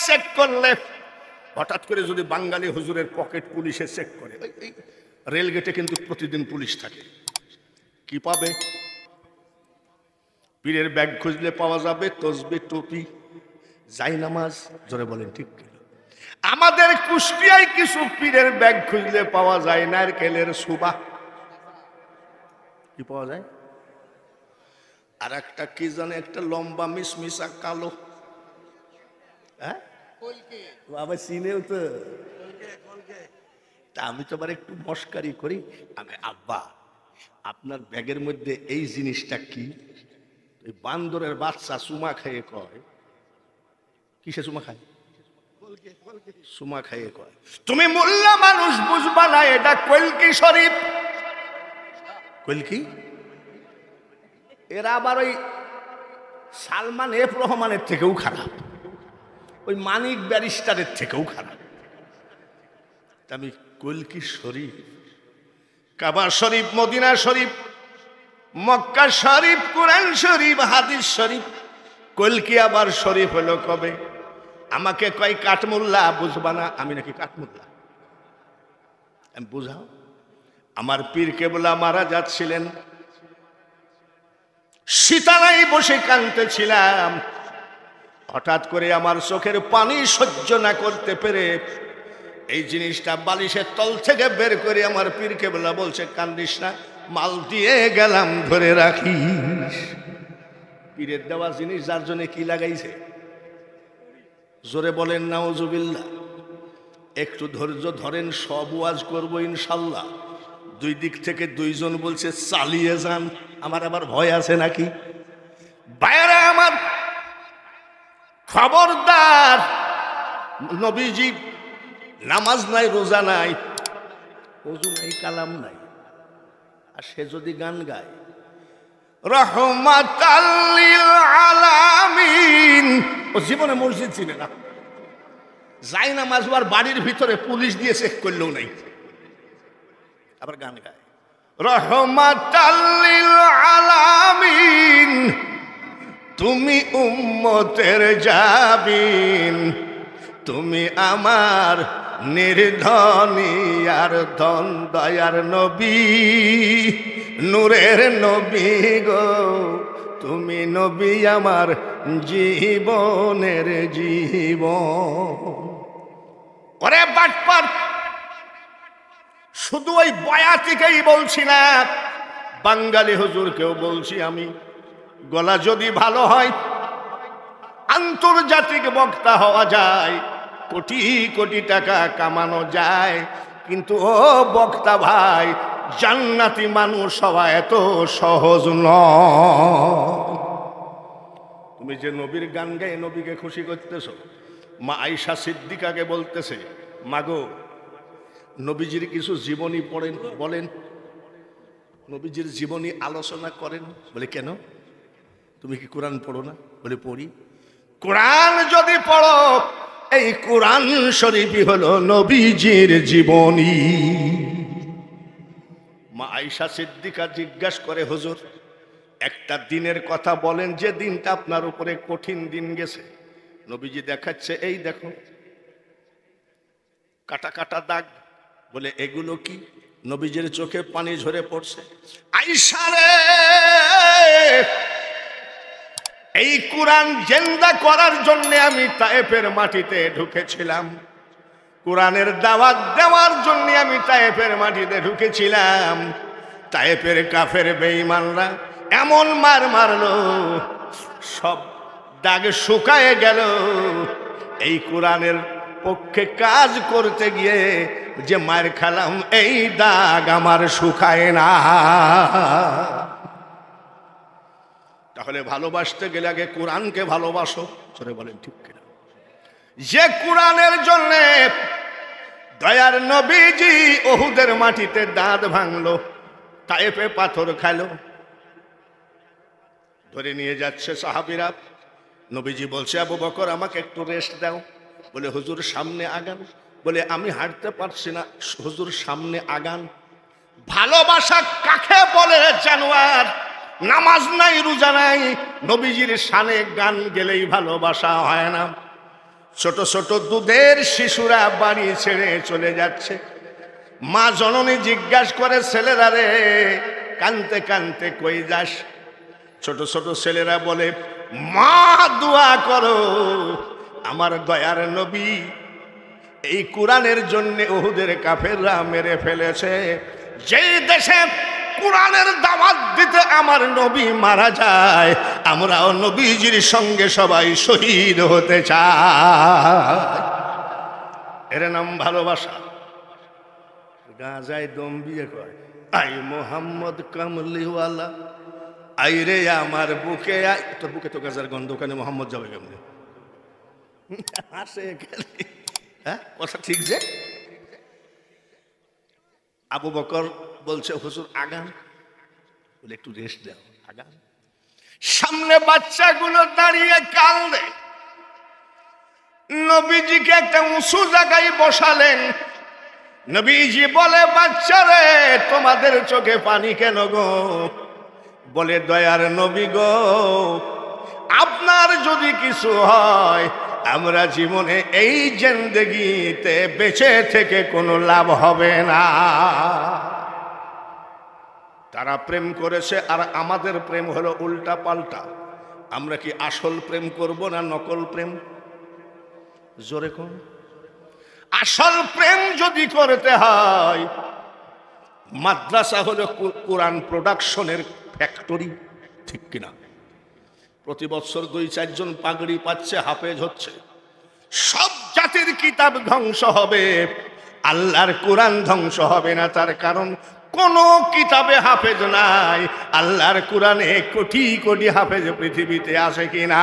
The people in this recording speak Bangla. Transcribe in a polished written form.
চেক করলে হঠাৎ করে যদি বাঙালি হুজুরের পকেট পুলিশে চেক করে, এই রেলগেটে কিন্তু প্রতিদিন পুলিশ থাকে, কি পাবে? পীরের ব্যাগ খুঁজলে পাওয়া যাবে তসবিহ, টুপি, জায়নামাজ। জোরে বলেন ঠিক কিনা? আমাদের কুষ্টিয়ায় কিছু পীরের ব্যাগ খুঁজলে পাওয়া যায় নারকেলের সুবা, কি পাওয়া যায়? আর একটা কি জানে, একটা লম্বা মিসমিসা কালো, হ্যাঁ বাবা চিনেও তো। তা আমি তো আবার একটু মস্কারি করি, আমি আব্বা আপনার ব্যাগের মধ্যে এই জিনিসটা কি? ওই বান্দরের বাচ্চা চুমা খাইয়ে কয়, কিসে চুমা খায়? চুমা খাইয়ে কয় তুমি মোল্লা মানুষ বুঝবা না, এটা কলকি শরীফ। কলকি? এরা আবার ওই সালমান এফ রহমানের থেকেও খারাপ, ওই মানিক ব্যারিস্টারের থেকেও খারাপ। আমি কলকি শরীফ, কাবা শরীফ, মদিনা শরীফ, মক্কা শরীফ, কোরআন শরীফ, হাদিস শরীফ, কলকি আবার শরীফ হলো কবে? আমাকে কয় কাঠমোল্লা, বুঝবা না? আমি নাকি কাঠমোল্লা? আমি বুঝাও। আমার পীর কেবলা মারা যাচ্ছিলেন, সীতানাই বসে কাঁদতেছিলাম, হঠাৎ করে আমার চোখের পানি সহ্য না করতে পেরে এই জিনিসটা বালিশের তল থেকে বের করে আমার পীর কেবলা বলছে, কান্দিস না, মাল দিয়ে গেলাম, ধরে রাখিস। পীরের দেওয়া জিনিস যার জন্য কি লাগাইছে? জোরে বলেন নাউজুবিল্লাহ। একটু ধৈর্য ধরেন, সব ওয়াজ করবো ইনশাল্লাহ। দুই দিক থেকে দুইজন বলছে চালিয়ে যান, আমার আবার ভয় আছে নাকি? বাইরে আমার খবরদার, নবীজি নামাজ নাই, রোজা নাই, ওযু নাই, কালাম নাই, আর সে যদি গান গায় রহমাতাল লিল আলামিন, ও জীবনে মসজিদ চিনে না, যাই নামাজ আর বাড়ির ভিতরে পুলিশ দিয়ে চেক করলেও নাই, আবার গান গায় রহমাতাল লিল আলামিন, তুমি উম্মতের জাবিন, তুমি আমার নির্ধনী আর ধন, দয়ার নবী, নূরের নবী গো, তুমি নবী আমার জীবনের জীবন। ওরে বাটপার, শুধু ওই বয়াতিকেই বলছি না, বাঙালি হুজুরকেও বলছি আমি, গলা যদি ভালো হয় আন্তর্জাতিক বক্তা হওয়া যায়, কোটি কোটি টাকা কামানো যায়, কিন্তু ও বক্তা ভাই, জান্নাতি মানুষ হওয়া এত সহজ নয়। তুমি যে নবীর গান গায়ে নবীকে খুশি করতেছ, মা আয়েশা সিদ্দিকাকে বলতেছে, মাগো নবীজির কিছু জীবনী পড়েন, বলেন নবীজির জীবনী আলোচনা করেন। বলে কেন, তুমি কি কোরআন পড়ো না? বলে পড়ি। কোরআন যদি পড়ো, এই কোরআন শরীফই হলো নবীজির জীবনী। মা আয়েশা সিদ্দিকা জিজ্ঞাসা করে, হুজুর একটা দিনের কথা বলেন যে দিনটা আপনার উপরে কঠিন দিন গেছে। নবীজি দেখাচ্ছে, এই দেখো কাটা কাটা দাগ। বলে এগুলো কি? নবীজির চোখে পানি ঝরে পড়ছে। আয়েশা রে, এই কোরআন জিন্দা করার জন্য আমি তায়েফের মাটিতে ঢুকেছিলাম, কোরআনের দাওয়াত দেওয়ার জন্য আমি তায়েফের মাটিতে ঢুকেছিলাম। তায়েফের কাফের বেঈমানরা এমন মার মারলো, সব দাগ শুকায়ে গেল। এই কোরআনের পক্ষে কাজ করতে গিয়ে যে মার খালাম, এই দাগ আমার শুকায় না। তাহলে ভালোবাসতে গেলে আগে কোরআনকে ভালোবাসো। সরে বলেন ঠিক কিনা? যে কোরআনের জন্যে দয়ার নবীজি উহুদের মাটিতে দাঁত ভাঙলো, তায়েফে পাথর খাইলো, ধরে নিয়ে যাচ্ছে সাহাবীরা। নবীজি বলছে, আবু বকর আমাকে একটু রেস্ট দাও। বলে হুজুর সামনে আগান। বলে আমি হাঁটতে পারছি না, হুজুর সামনে আগান। ভালোবাসা কাকে বলে জানোয়ার? নামাজ নাই, রোজা নাই, নবীজির শানে গান গেলেই ভালোবাসা হয় না। ছোট ছোট দুধের শিশুরা বাড়ি ছেড়ে চলে যাচ্ছে। মা জননী জিজ্ঞাসা করে, ছেলেরা রে, কানতে কানতে কই যাস? ছোট ছোট ছেলেরা বলে, মা দোয়া করো, আমার দয়ার নবী এই কোরআনের জন্য উহুদের কাফেররা মেরে ফেলেছে। যেই দেশে কোরআনের দাওয়াত দিতে আমার নবী মারা যায়, আমরাও নবীজির সঙ্গে সবাই শহীদ হতে চাই। এর নাম ভালোবাসা। গাজায় দম বিয়ে কয়, আই মোহাম্মদ কামলিওয়ালা, আই রে আমার বুকে আয়। তোর বুকে তো গাজার গন্ধ, ওখানে মোহাম্মদ যাবে কেমনে? আসে হ্যাঁ, কথা ঠিক যে। আবু বকর বলছে, হুজুর আগান। বলে একটু রেস্ট দাও, আগান। সামনে বাচ্চাগুলো দাঁড়িয়ে কান্দে। নবীজিকে একটা উঁচু জায়গায় বসালেন। নবীজি বলে, বাচ্চারে তোমাদের চোখে পানি কেন গো? বলে, দয়ার নবী গো, আপনার যদি কিছু হয় আমরা জীবনে এই জিন্দেগিতে বেঁচে থেকে কোনো লাভ হবে না। তারা প্রেম করেছে আর আমাদের প্রেম হলো উল্টা পাল্টা। আমরা কি আসল প্রেম করব না নকল প্রেম? জোরে কোন? আসল প্রেম যদি করতে হয়, মাদ্রাসা হলো কোরআন প্রোডাকশনের ফ্যাক্টরি, ঠিক কিনা? প্রতি বছর 2-4 জন পাগড়ি পাচ্ছে, হাফেজ হচ্ছে। সব জাতির কিতাব ধ্বংস হবে, আল্লাহর কোরআন ধ্বংস হবে না। তার কারণ কোন কিতাবে হাফেজ নাই, আল্লাহর কোরআনে কোটি কোটি হাফেজ পৃথিবীতে আছে কিনা?